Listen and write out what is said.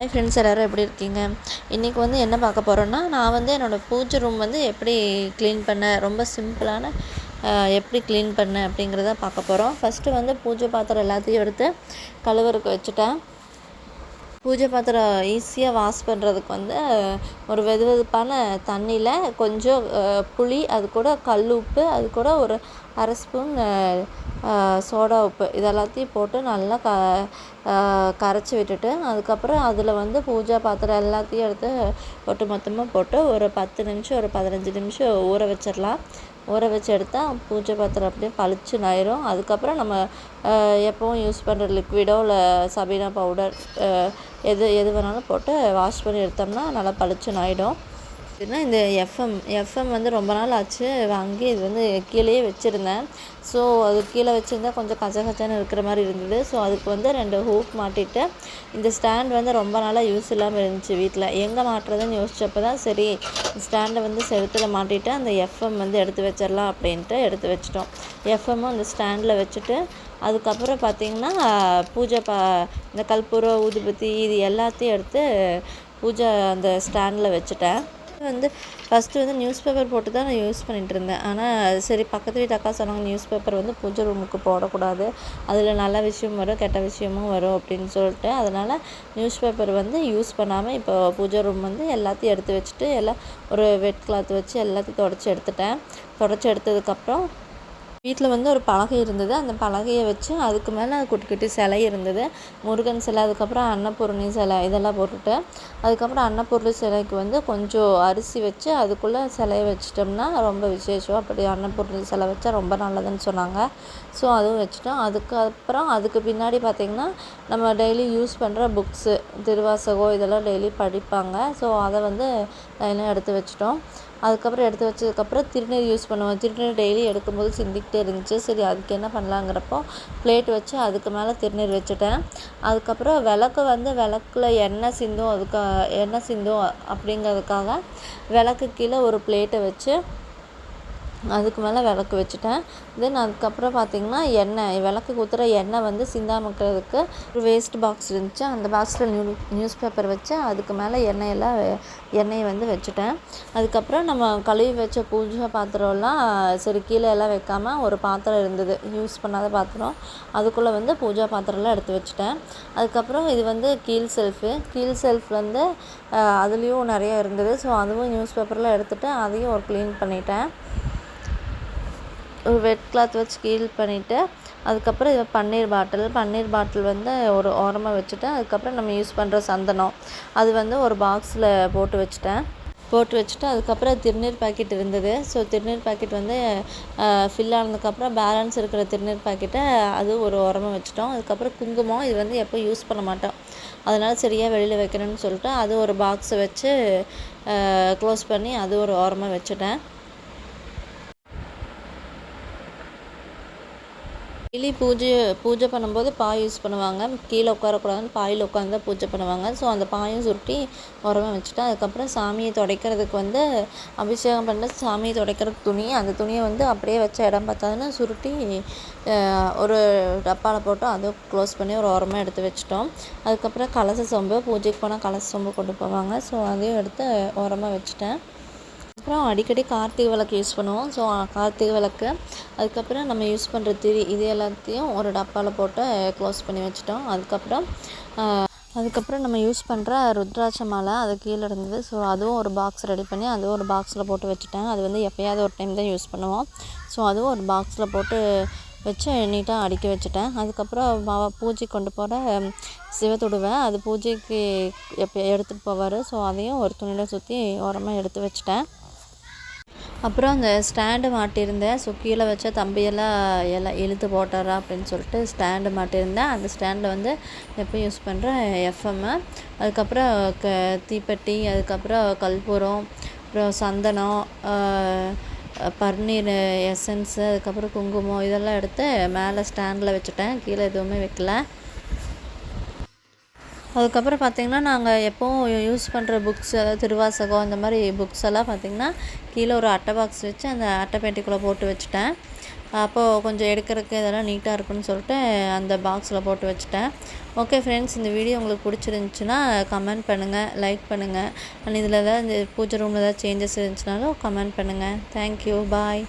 Hi friends, எல்லோரும் எப்படி இருக்கீங்க? இன்றைக்கி என்ன பார்க்க போகிறோன்னா, நான் என்னோடய பூஜை ரூம் எப்படி க்ளீன் பண்ணேன், ரொம்ப சிம்பிளான எப்படி க்ளீன் பண்ணேன் அப்படிங்கிறத பார்க்க போகிறோம். ஃபஸ்ட்டு பூஜை பாத்திரம் எல்லாத்தையும் எடுத்து கழுவுறதுக்கு வச்சுட்டேன். பூஜை பாத்திரம் ஈஸியாக வாஷ் பண்ணுறதுக்கு ஒரு வெதுவெதுப்பான தண்ணியில் கொஞ்சம் புளி, அது கூட கல் உப்பு, அது கூட ஒரு அரை ஸ்பூன் சோடா உப்பு இதெல்லாத்தையும் போட்டு நல்லா கரைச்சி விட்டுட்டு, அதுக்கப்புறம் அதில் பூஜை பாத்திரம் எல்லாத்தையும் எடுத்து ஒட்டு மொத்தமாக போட்டு ஒரு 10 நிமிஷம் ஒரு 15 நிமிஷம் ஊற வச்சிடலாம். ஊற வச்சு எடுத்தால் பூஜை பாத்திரம் அப்படியே பளிச்சுன்னு ஆயிரும். அதுக்கப்புறம் நம்ம எப்போவும் யூஸ் பண்ணுற லிக்விடோ இல்லை சபீனா பவுடர் எது வேணாலும் போட்டு வாஷ் பண்ணி எடுத்தோம்னா நல்லா பளிச்சுன்னு ஆகிடும். இந்த எஃப்எம் ரொம்ப நாள் ஆச்சு வாங்கி. இது கீழேயே வச்சுருந்தேன். ஸோ அது கீழே வச்சுருந்தா கொஞ்சம் கச்சன்னு இருக்கிற மாதிரி இருந்தது. ஸோ அதுக்கு 2 ஹூக் மாட்டிட்டு, இந்த ஸ்டாண்ட் ரொம்ப நாளாக யூஸ் இல்லாமல் இருந்துச்சு வீட்டில். எங்கே மாட்டுறதுன்னு யோசிச்சப்போ தான் சரி ஸ்டாண்டை செவுத்தில் மாட்டிட்டு அந்த எஃப்எம் எடுத்து வச்சிடலாம் அப்படின்ட்டு எடுத்து வச்சிட்டோம். எஃப்எம்மும் அந்த ஸ்டாண்டில் வச்சுட்டு, அதுக்கப்புறம் பார்த்திங்கன்னா இந்த கற்பூரம், ஊதுபத்தி இது எல்லாத்தையும் எடுத்து பூஜை அந்த ஸ்டாண்டில் வச்சுட்டேன். ஃபஸ்ட்டு நியூஸ் பேப்பர் போட்டு தான் நான் யூஸ் பண்ணிகிட்டு இருந்தேன். ஆனால் சரி, பக்கத்து வீட்டு அக்கா சொன்னாங்க நியூஸ் பேப்பர் பூஜை ரூமுக்கு போடக்கூடாது, அதில் நல்ல விஷயம் வரும் கெட்ட விஷயமும் வரும் அப்படின்னு சொல்லிட்டு, அதனால் நியூஸ் பேப்பர் யூஸ் பண்ணாமல் இப்போ பூஜை ரூம் எல்லாத்தையும் எடுத்து வச்சுட்டு எல்லாம் ஒரு வெட் கிளாத் வச்சு எல்லாத்தையும் தொடச்சி எடுத்துட்டேன். தொடச்சி எடுத்ததுக்கப்புறம் வீட்டில் ஒரு பலகை இருந்தது. அந்த பலகையை வச்சு அதுக்கு மேலே குட்டி குட்டி சிலை இருந்தது. முருகன் சிலை, அதுக்கப்புறம் அன்னபூரணி சிலை இதெல்லாம் போட்டுட்டு, அதுக்கப்புறம் அன்னபூரணி சிலைக்கு கொஞ்சம் அரிசி வச்சு அதுக்குள்ளே சிலையை வச்சிட்டோம்னா ரொம்ப விசேஷம். அப்படி அன்னபூரணி சிலை வச்சா ரொம்ப நல்லதுன்னு சொன்னாங்க. ஸோ அதுவும் வச்சுட்டோம். அதுக்கப்புறம் அதுக்கு பின்னாடி பார்த்திங்கன்னா நம்ம டெய்லி யூஸ் பண்ணுற புக்ஸு, திருவாசகம் இதெல்லாம் டெய்லி படிப்பாங்க. ஸோ அதை லைனாக எடுத்து வச்சிட்டோம். அதுக்கப்புறம் எடுத்து வச்சதுக்கப்புறம் திருநீர் யூஸ் பண்ணுவோம். திருநீர் டெய்லி எடுக்கும்போது சிந்திக்கிட்டே இருந்துச்சு. சரி, அதுக்கு என்ன பண்ணலாங்கிறப்போ பிளேட் வச்சு அதுக்கு மேலே திருநீர் வச்சுட்டேன். அதுக்கப்புறம் விளக்கில் எண்ணெய் சிந்தும் அப்படிங்கிறதுக்காக விளக்கு கீழே ஒரு பிளேட்டை வச்சு அதுக்கு மேலே விளக்கு வச்சுட்டேன். தென் அதுக்கப்புறம் பார்த்திங்கன்னா விளக்கு ஊற்றுற எண்ணெய் சிந்தாமல் இருக்கிறதுக்கு ஒரு வேஸ்ட் பாக்ஸ் இருந்துச்சு. அந்த பாக்ஸில் நியூஸ் பேப்பர் வச்சு அதுக்கு மேலே எண்ணெயை வச்சுட்டேன். அதுக்கப்புறம் நம்ம கழுவி வச்ச பூஜை பாத்திரம்லாம் சரி கீழே எல்லாம் வைக்காமல் ஒரு பாத்திரம் இருந்தது, யூஸ் பண்ணாத பாத்திரம், அதுக்குள்ளே பூஜை பாத்திரம்லாம் எடுத்து வச்சுட்டேன். அதுக்கப்புறம் இது கீழ் செல்ஃப் அதுலேயும் நிறைய இருந்தது. ஸோ அதுவும் நியூஸ் பேப்பர்லாம் எடுத்துகிட்டு அதையும் ஒரு க்ளீன் பண்ணிட்டேன். ஒரு வெட் கிளாத் வச்சு க்ளீன் பண்ணிவிட்டு, அதுக்கப்புறம் இது பன்னீர் பாட்டில் ஒரு ஓரமாக வச்சுட்டேன். அதுக்கப்புறம் நம்ம யூஸ் பண்ணுற சந்தனம் அது ஒரு பாக்ஸில் போட்டு வச்சுட்டு, அதுக்கப்புறம் திருநீர் பாக்கெட் இருந்தது. ஸோ திருநீர் பாக்கெட் ஃபில் ஆனதுக்கப்புறம் பேலன்ஸ் இருக்கிற திருநீர் பாக்கெட்டை அது ஒரு ஓரமாக வச்சுட்டோம். அதுக்கப்புறம் குங்குமம் இது எப்போ யூஸ் பண்ண மாட்டோம், அதனால் சரியாக வெளியில் வைக்கணும்னு சொல்லிட்டு அது ஒரு பாக்ஸை வச்சு க்ளோஸ் பண்ணி அது ஒரு ஓரமாக வச்சுட்டேன். டெய்லி பூஜை பண்ணும்போது பாய் யூஸ் பண்ணுவாங்க. கீழே உட்காரக்கூடாதுன்னு பாயில் உட்காந்து தான் பூஜை பண்ணுவாங்க. ஸோ அந்த பாயும் சுருட்டி உரமாக வச்சுட்டேன். அதுக்கப்புறம் சாமியை துடைக்கிறதுக்கு அபிஷேகம் பண்ண சாமியை துடைக்கிறதுக்கு துணி, அந்த துணியை அப்படியே வச்ச இடம் பார்த்தாதுன்னு சுருட்டி ஒரு டப்பாவில் போட்டு அதுவும் க்ளோஸ் பண்ணி ஒரு ஓரமாக எடுத்து வச்சுட்டோம். அதுக்கப்புறம் கலச சொம்பு, பூஜைக்கு போனால் கலச சொம்பு கொண்டு போவாங்க. ஸோ அதையும் எடுத்து ஓரமாக வச்சுட்டேன். அப்புறம் அடிக்கடி கார்த்திகை விளக்கு யூஸ் பண்ணுவோம். ஸோ கார்த்திகை விளக்கு, அதுக்கப்புறம் நம்ம யூஸ் பண்ணுற திரி இது எல்லாத்தையும் ஒரு டப்பாவில் போட்டு க்ளோஸ் பண்ணி வச்சுட்டோம். அதுக்கப்புறம் நம்ம யூஸ் பண்ணுற ருத்ராட்ச மாலை அது கீழே இருந்தது. ஸோ அதுவும் ஒரு பாக்ஸ் ரெடி பண்ணி அதுவும் ஒரு பாக்ஸில் போட்டு வச்சுட்டேன். அது எப்போயாவது ஒரு டைம் தான் யூஸ் பண்ணுவோம். ஸோ அதுவும் ஒரு பாக்ஸில் போட்டு வச்சு நீட்டாக அடுக்கி வச்சுட்டேன். அதுக்கப்புறம் பூஜைக்கு கொண்டு போகிற சிவத்துடுவை அது பூஜைக்கு எப்போ எடுத்துகிட்டு போவார். ஸோ அதையும் ஒரு துணியில் சுற்றி ஓரமாக எடுத்து வச்சுட்டேன். அப்புறம் அந்த ஸ்டாண்டு மாட்டியிருந்தேன். ஸோ கீழே வச்ச எல்லாம் இழுத்து போட்டாரா அப்படின்னு சொல்லிட்டு ஸ்டாண்டு மாட்டியிருந்தேன். அந்த ஸ்டாண்டில் எப்போ யூஸ் பண்ணுற எஃப்எம்மு, அதுக்கப்புறம் தீப்பெட்டி, அதுக்கப்புறம் கற்பூரம், அப்புறம் சந்தனம், பன்னீர் எசன்ஸு, அதுக்கப்புறம் குங்குமம் இதெல்லாம் எடுத்து மேலே ஸ்டாண்டில் வச்சுட்டேன். கீழே எதுவுமே வைக்கல. அதுக்கப்புறம் பார்த்திங்கன்னா நாங்கள் எப்போவும் யூஸ் பண்ணுற புக்ஸ், அதாவது திருவாசகம் இந்த மாதிரி புக்ஸ் எல்லாம் பார்த்திங்கன்னா கீழே ஒரு அட்டை பாக்ஸ் வச்சு அந்த அட்டை பெட்டிக்குள்ளே போட்டு வச்சுட்டேன். அப்போது கொஞ்சம் எடுக்கிறதுக்கு இதெல்லாம் நீட்டாக இருக்குன்னு சொல்லிட்டு அந்த பாக்ஸில் போட்டு வச்சுட்டேன். ஓகே ஃப்ரெண்ட்ஸ், இந்த வீடியோ உங்களுக்கு பிடிச்சிருந்துச்சுன்னா கமெண்ட் பண்ணுங்கள், லைக் பண்ணுங்கள். அண்ட் இதில் ஏதாவது இந்த பூஜை ரூமில் ஏதாவது சேஞ்சஸ் இருந்துச்சுனாலும் கமெண்ட் பண்ணுங்கள். தேங்க்யூ, பாய்.